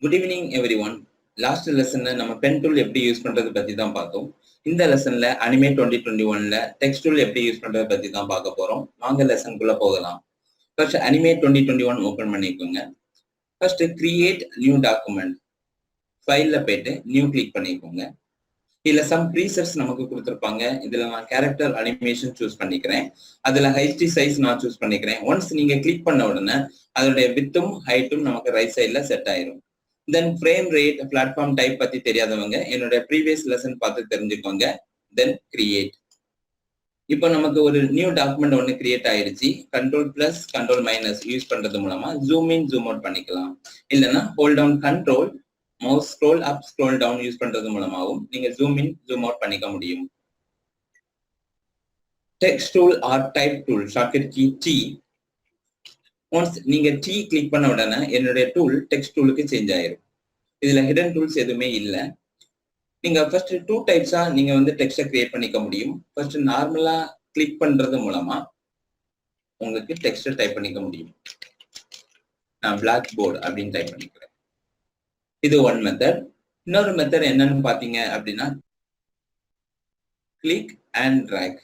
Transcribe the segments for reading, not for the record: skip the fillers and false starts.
Good evening everyone. Last lesson நம்ம pen tool எப்படி use பண்றது பத்தி தான் பார்த்தோம். இந்த லெசன்ல Animate 2021ல text tool எப்படி யூஸ் பண்றது பத்தி தான் பார்க்க போறோம். வாங்க லெசனுக்குள்ள போகலாம். First Animate 2021 ஓபன் பண்ணிக்கோங்க. First create new document. ஃபைல்ல போய்ட்டு நியூ கிளிக் பண்ணிக்கோங்க. இதுல some presets நமக்கு கொடுத்திருப்பாங்க. இதுல நான் character animation சூஸ் பண்ணிக்கிறேன். அதுல height size நான் சூஸ் பண்ணிக்கிறேன். once நீங்க கிளிக் பண்ண உடனே அதோட widthம் heightம் நமக்கு ரைட் சைடுல செட் ஆயிரும். Then frame rate, platform type பத்தி தெரியாதவங்க என்னோட previous lesson பார்த்து தெரிஞ்சுக்கோங்க. Then create. இப்போ நமக்கு ஒரு நியூ டாக்குமெண்ட் ஒன்னு கிரியேட் ஆயிருச்சு. Control plus Control minus use பண்றது மூலமா zoom in zoom out பண்ணிக்கலாம். இல்லனா hold down Control mouse scroll up scroll down use பண்றது மூலமாவும் நீங்க zoom in zoom out பண்ணிக்க முடியும். Text tool or type tool shortcut key T. once நீங்க T click பண்ண உடனே என்னோட டூல் டெக்ஸ்ட் டூலுக்கு சேஞ்ச் ஆயிரும். இதுல ஹிடன் டூல்ஸ் எதுவுமே இல்ல. நீங்க ஃபர்ஸ்ட் டூ டைப்ஸா நீங்க வந்து டெக்ஸ்ட கிரியேட் பண்ணிக்க முடியும். ஃபர்ஸ்ட் நார்மலா கிளிக் பண்றது மூலமா உங்களுக்கு டெக்ஸ்ட டைப் பண்ணிக்க முடியும். நான் Blackboard அப்படின்னு டைப் பண்ணிக்கிறேன். இது ஒன் மெத்தட். இன்னொரு மெத்தட் என்னன்னு பாத்தீங்க அப்படின்னா கிளிக் அண்ட் டிராக்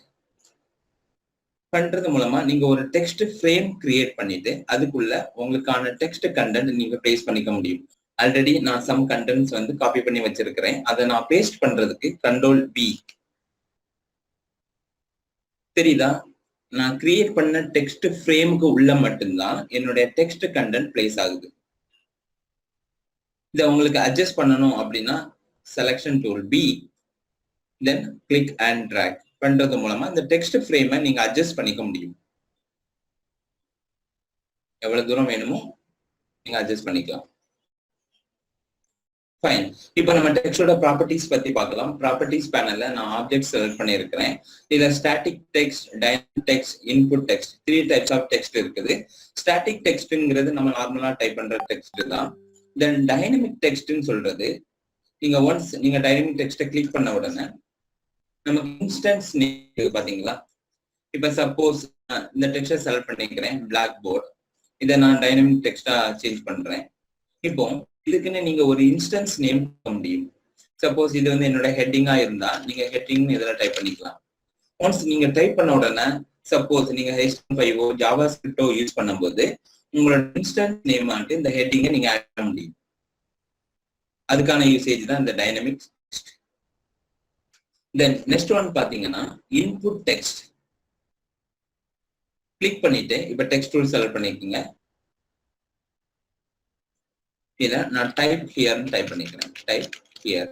பண்றது மூலமா நீங்க ஒரு டெக்ஸ்ட் ஃப்ரேம் கிரியேட் பண்ணிட்டு அதுக்குள்ள உங்களுக்கான டெக்ஸ்ட் கண்டென்ட் நீங்க பேஸ்ட் பண்ணிக்க முடியும். ஆல்ரெடி நான் சம் கண்டென்ட்ஸ் வந்து காப்பி பண்ணி வச்சிருக்கிறேன். அதை நான் பேஸ்ட் பண்றதுக்கு Control B. தெரியுதா? நான் கிரியேட் பண்ண டெக்ஸ்ட் ஃப்ரேமுக்கு உள்ள மட்டும்தான் என்னுடைய டெக்ஸ்ட் கண்டென்ட் பிளேஸ் ஆகுது. இதை உங்களுக்கு அட்ஜஸ்ட் பண்ணணும் அப்படின்னா selection tool B, then click and drag பண்றது மூலமா இந்த டெக்ஸ்ட் ஃப்ரேமை நீங்க அட்ஜஸ்ட் பண்ணிக்க முடியும். எவ்வளவு தூரம் வேணுமோ நீங்க அட்ஜஸ்ட் பண்ணிக்கலாம். ஃபைன். இப்போ நம்ம டெக்ஸ்டோட ப்ராப்பர்ட்டிஸ் பத்தி பார்க்கலாம். ப்ராப்பர்ட்டிஸ் பேனல்ல நான் ஆப்ஜெக்ட் செலக்ட் பண்ணியிருக்கிறேன். இதுல static text, dynamic text, input text, 3 types of text இருக்குது. ஸ்டாட்டிக் டெக்ஸ்ட்ங்கிறது நம்ம நார்மலா டைப் பண்ற டெக்ஸ்ட் தான். தென் டைனமிக் டெக்ஸ்ட்னு சொல்றது நீங்க ஒன்ஸ் நீங்க டைனமிக் டெக்ஸ்ட்டை கிளிக் பண்ண உடனே நமக்கு இன்ஸ்டன்ஸ் நேம் பாத்தீங்களா? இப்ப சப்போஸ் இந்த டெக்ஸ்டை செலக்ட் பண்ணிக்கிறேன் Blackboard. இதை நான் டைனமிக் டெக்ஸ்டா சேஞ்ச் பண்றேன். இப்போ இதுக்குன்னு நீங்க ஒரு இன்ஸ்டன்ஸ் நேம் கொடுக்க முடியும். சப்போஸ் இது வந்து என்னோட ஹெட்டிங்கா இருந்தா நீங்க ஹெட்டிங் இதுல டைப் பண்ணிக்கலாம். ஒன்ஸ் நீங்க டைப் பண்ண உடனே சப்போஸ் நீங்க HTML5 ஜாவா ஸ்கிரிப்டோ யூஸ் பண்ணும்போது உங்களோட இன்ஸ்டன்ஸ் நேம் ஆட்டு இந்த ஹெட்டிங்கை நீங்க ஆட் பண்ண முடியும். அதுக்கான யூசேஜ் தான் இந்த டைனமிக். தென் நெக்ஸ்ட் ஒன் பாத்தீங்கன்னா இன்புட் டெக்ஸ்ட். கிளிக் பண்ணிட்டு இப்ப டெக்ஸ்ட் டூல் செலக்ட் பண்ணிக்கோங்க. இத நான் டைப் ஹியர்னு டைப் பண்ணிக்கிறேன். Type here.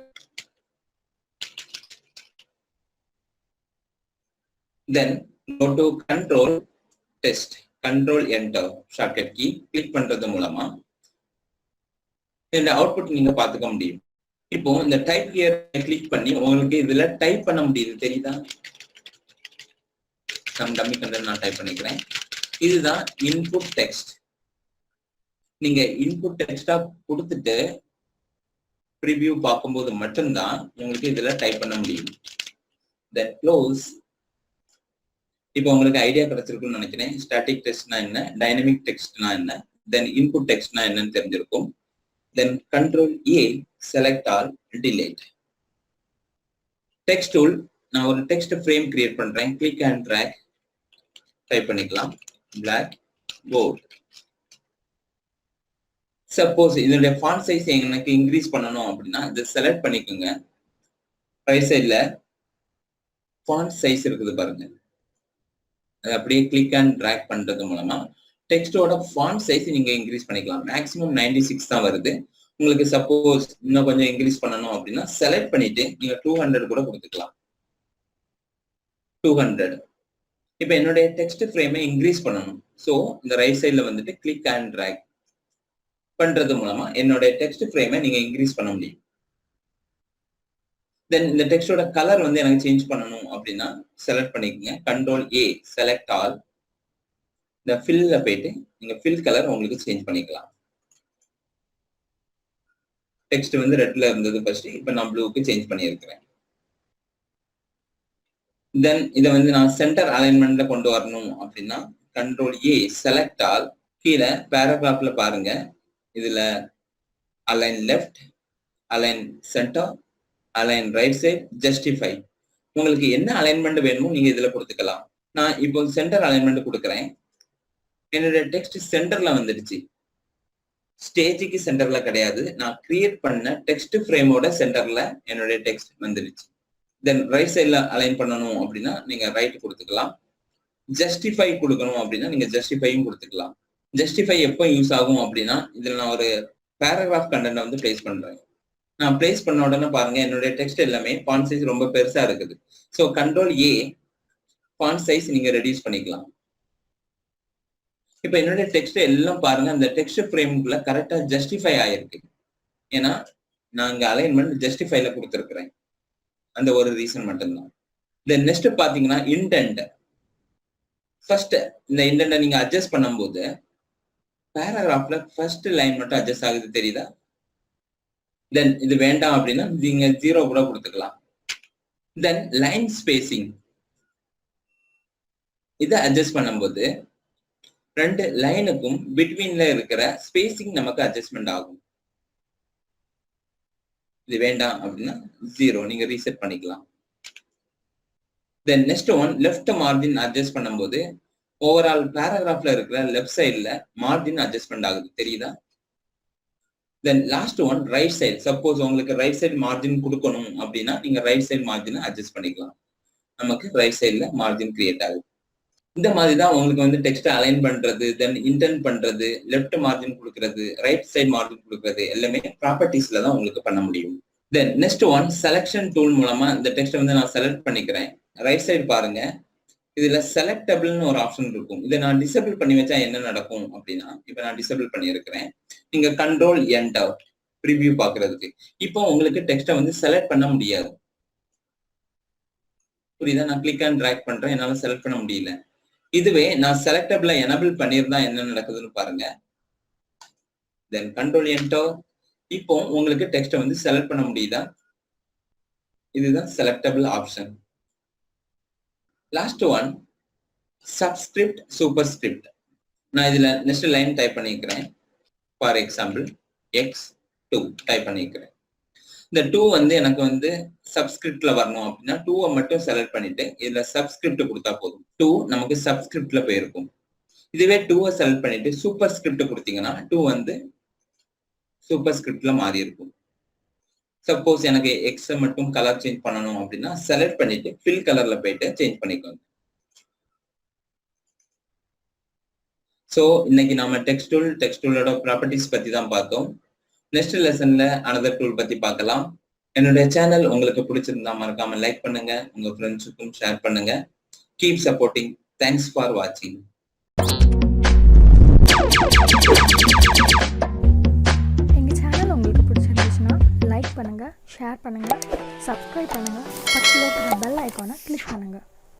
Then go to control test, control enter shortcut key click பண்றது மூலமா இந்த அவுட்புட் நீங்க பாத்துக்க முடியும். இப்போ இந்த டைப் ஹியர் கிளிக் பண்ணி உங்களுக்கு இதுல டைப் பண்ண முடியுது. தெரியுதா? சம் டம்மி கண்டென்ட் நான் டைப் பண்ணிக்கிறேன். இதுதான் இன்புட் டெக்ஸ்ட். நீங்க இன்புட் டெக்ஸ்டா கொடுத்துட்டு ப்ரிவியூ பார்க்கும்போது மட்டும்தான் உங்களுக்கு இதுல டைப் பண்ண முடியும். Then close. இப்போ உங்களுக்கு ஐடியா கிடைச்சிருக்கும்னு நினைக்கிறேன். ஸ்டாட்டிக் டெக்ஸ்ட்னா என்ன, டைனமிக் டெக்ஸ்ட்னா என்ன, தென் இன்புட் டெக்ஸ்ட்னா என்னன்னு தெரிஞ்சிருக்கும். Then Control A, select all, delete. Text tool, நான் ஒரு டெக்ஸ்ட் ஃப்ரேம் கிரியேட் பண்றேன். கிளிக் அண்ட் டிராக் டைப் பண்ணிக்கலாம். Blackboard. சப்போஸ் இதனுடைய ஃபாண்ட் சைஸ் எனக்கு இன்க்ரீஸ் பண்ணணும் அப்படின்னா இதை செலக்ட் பண்ணிக்கோங்க. ரைட் சைட்ல ஃபாண்ட் சைஸ் இருக்குது பாருங்க. அதை அப்படியே கிளிக் அண்ட் டிராக் பண்றது மூலமா டெக்ஸ்டோட ஃபாண்ட் சைஸ் நீங்க இன்க்ரீஸ் பண்ணிக்கலாம். மேக்ஸிமம் 96 தான் வருது. உங்களுக்கு சப்போஸ் இன்னும் கொஞ்சம் இன்க்ரீஸ் பண்ணணும் அப்படின்னா செலக்ட் பண்ணிட்டு நீங்க 200 கூட கொடுத்துக்கலாம். 200. இப்ப என்னுடைய டெக்ஸ்ட் ஃப்ரேமை இன்க்ரீஸ் பண்ணணும். ஸோ இந்த ரைட் சைட்ல வந்துட்டு கிளிக் அண்ட் டிராக் பண்றது மூலமா என்னோட டெக்ஸ்ட் ஃப்ரேமை நீங்க இன்க்ரீஸ் பண்ண முடியும். தென் இந்த டெக்ஸ்டோட கலர் வந்து எனக்கு சேஞ்ச் பண்ணணும் அப்படின்னா செலக்ட் பண்ணிக்கோங்க. Control A, select all. இந்த ஃபில்ல போயிட்டு நீங்க ஃபில் கலர் உங்களுக்கு சேஞ்ச் பண்ணிக்கலாம். டெக்ஸ்ட் வந்து ரெட்ல இருந்தது ஃபர்ஸ்ட், இப்போ நான் ப்ளூக்கு சேஞ்ச் பண்ணியிருக்கிறேன். தென் இதை வந்து நான் சென்டர் அலைன்மெண்ட்ல கொண்டு வரணும் அப்படின்னா Control A, select all. கீழே பேராகிராஃப்ல பாருங்க. இதுல align left, align center, align right side, justify. உங்களுக்கு என்ன அலைன்மெண்ட் வேணுமோ நீங்க இதுல கொடுத்துக்கலாம். நான் இப்போ சென்டர் அலைன்மெண்ட் கொடுக்குறேன். என்னோட டெக்ஸ்ட் சென்டர்ல வந்துடுச்சு. ஸ்டேஜுக்கு சென்டர்ல கிடையாது. நான் கிரியேட் பண்ண டெக்ஸ்ட் ஃப்ரேமோட சென்டர்ல என்னுடைய டெக்ஸ்ட் வந்துடுச்சு. தென் ரைட் சைட்ல அலைன் பண்ணணும் அப்படின்னா நீங்க ரைட் கொடுத்துக்கலாம். ஜஸ்டிஃபை கொடுக்கணும் அப்படின்னா நீங்க ஜஸ்டிஃபையும் கொடுத்துக்கலாம். ஜஸ்டிஃபை எப்போ யூஸ் ஆகும் அப்படின்னா இதுல நான் ஒரு பேராகிராஃப் கண்டென்ட் வந்து பிளேஸ் பண்றேன். நான் பிளேஸ் பண்ண உடனே பாருங்க என்னுடைய டெக்ஸ்ட் எல்லாமே ஃபாண்ட் சைஸ் ரொம்ப பெருசா இருக்குது. So control A font size நீங்க ரெடியூஸ் பண்ணிக்கலாம். இப்ப என்னுடைய டெக்ஸ்ட் எல்லாம் பாருங்க அந்த டெக்ஸ்ட் ஃப்ரேம்குள்ள கரெக்டா ஜஸ்டிஃபை ஆயிருக்கு. ஏன்னா நான் இங்க அலைன்மெண்ட் ஜஸ்டிஃபைல கொடுத்துருக்கிறேன். அந்த ஒரு ரீசன் மட்டும்தான். தென் நெக்ஸ்ட் பாத்தீங்கன்னா இன்டென்ட். ஃபர்ஸ்ட் இந்த இன்டென்ட்டை நீங்க அட்ஜஸ்ட் பண்ணும்போது பேராகிராஃப்ல ஃபர்ஸ்ட் லைன் மட்டும் அட்ஜஸ்ட் ஆகுது தெரியுதா? தென் இது வேண்டாம் அப்படின்னா நீங்க 0 கூட கொடுத்துக்கலாம். தென் லைன் ஸ்பேசிங் இதை அட்ஜஸ்ட் பண்ணும்போது 2 லைனுக்கும் பிட்வீன்ல இருக்கிற ஸ்பேசிங் நமக்கு அட்ஜஸ்ட்மெண்ட் ஆகும். இது வேண்டாம் அப்படின்னா 0 நீங்க ரீசெட் பண்ணிக்கலாம். Then next one left margin adjust பண்ணும்போது ஓவரால் பேராகிராஃப்ல இருக்கிற லெஃப்ட் சைட்ல மார்ஜின் அட்ஜஸ்ட்மெண்ட் ஆகுது தெரியுதா? Then last one right side. Suppose உங்களுக்கு ரைட் சைடு மார்ஜின் கொடுக்கணும் அப்படின்னா நீங்க ரைட் சைடு மார்ஜினை அட்ஜஸ்ட் பண்ணிக்கலாம். நமக்கு ரைட் சைட்ல மார்ஜின் கிரியேட் ஆகுது. இந்த மாதிரி தான் உங்களுக்கு வந்து டெக்ஸ்ட் அலைன் பண்றது, தென் இன்டென்ட் பண்றது, லெஃப்ட் மார்ஜின் கொடுக்கறது, ரைட் சைடு மார்ஜின் கொடுக்கறது எல்லாமே ப்ராப்பர்ட்டிஸ்ல தான் உங்களுக்கு பண்ண முடியும். Then next one selection tool மூலமா இந்த டெக்ஸ்ட் வந்து நான் செலக்ட் பண்ணிக்கிறேன். ரைட் சைடு பாருங்க இதுல செலக்டபிள்னு ஒரு ஆப்ஷன் இருக்கும். இதை நான் டிசேபிள் பண்ணி வச்சா என்ன நடக்கும் அப்படின்னா இப்ப நான் டிசேபிள் பண்ணியிருக்கிறேன். நீங்க கண்ட்ரோல் என்டர் ப்ரிவியூ பாக்குறதுக்கு. இப்போ உங்களுக்கு டெக்ஸ்ட்டை வந்து செலக்ட் பண்ண முடியாது. புரியுதா? நான் கிளிக் அண்ட் டிராக் பண்றேன், என்னால செலக்ட் பண்ண முடியல. இதுவே நான் செலக்டபிள எனபிள் பண்ணியிருந்தா என்ன நடக்குதுன்னு பாருங்க. தென் கண்ட்ரோல் என்டர். இப்போ உங்களுக்கு டெக்ஸ்ட்டை வந்து செலக்ட் பண்ண முடியுதா? இதுதான் selectable option. Last one subscript superscript. நான் இதுல நெக்ஸ்ட் லைன் டைப் பண்ணிக்கிறேன். ஃபார் எக்ஸாம்பிள் x2 டைப் பண்ணிக்கிறேன். இந்த 2 வந்து எனக்கு வந்து சப்ஸ்கிரிப்ட்ல வரணும் அப்படின்னா 2 மட்டும் செலக்ட் பண்ணிட்டு இதுல சப்ஸ்கிரிப்ட் கொடுத்தா போதும். 2 நமக்கு சப்ஸ்கிரிப்ட்ல போயிருக்கும். இதுவே 2 செலக்ட் பண்ணிட்டு சூப்பர் ஸ்கிரிப்ட் கொடுத்தீங்கன்னா 2 வந்து சூப்பர் ஸ்கிரிப்ட்ல மாறி இருக்கும். சப்போஸ் எனக்கு எக்ஸ் மட்டும் கலர் சேஞ்ச் பண்ணணும் அப்படின்னா செலக்ட் பண்ணிட்டு ஃபில் கலர்ல போயிட்டு சேஞ்ச் பண்ணிக்கோங்க. ஸோ இன்னைக்கு நாம டெக்ஸ்ட் டூலோட ப்ராப்பர்ட்டிஸ் பத்தி தான் பார்த்தோம். நெக்ஸ்ட் லெசன்ல அனதர் டூல் பத்தி பார்க்கலாம். என்னுடைய சேனல் உங்களுக்கு பிடிச்சிருந்தா மறக்காம லைக் பண்ணுங்க, உங்க ஃப்ரெண்ட்ஸுக்கும் ஷேர் பண்ணுங்க. Keep supporting. தேங்க்ஸ் ஃபார் வாட்சிங். எங்கள் சேனல் உங்களுக்கு பிடிச்சிருந்துச்சுன்னா லைக் பண்ணுங்கள், ஷேர் பண்ணுங்கள், சப்ஸ்கிரைப் பண்ணுங்கள், பக்கத்தில் இருக்கிற பெல் ஐக்கானை கிளிக் பண்ணுங்கள்.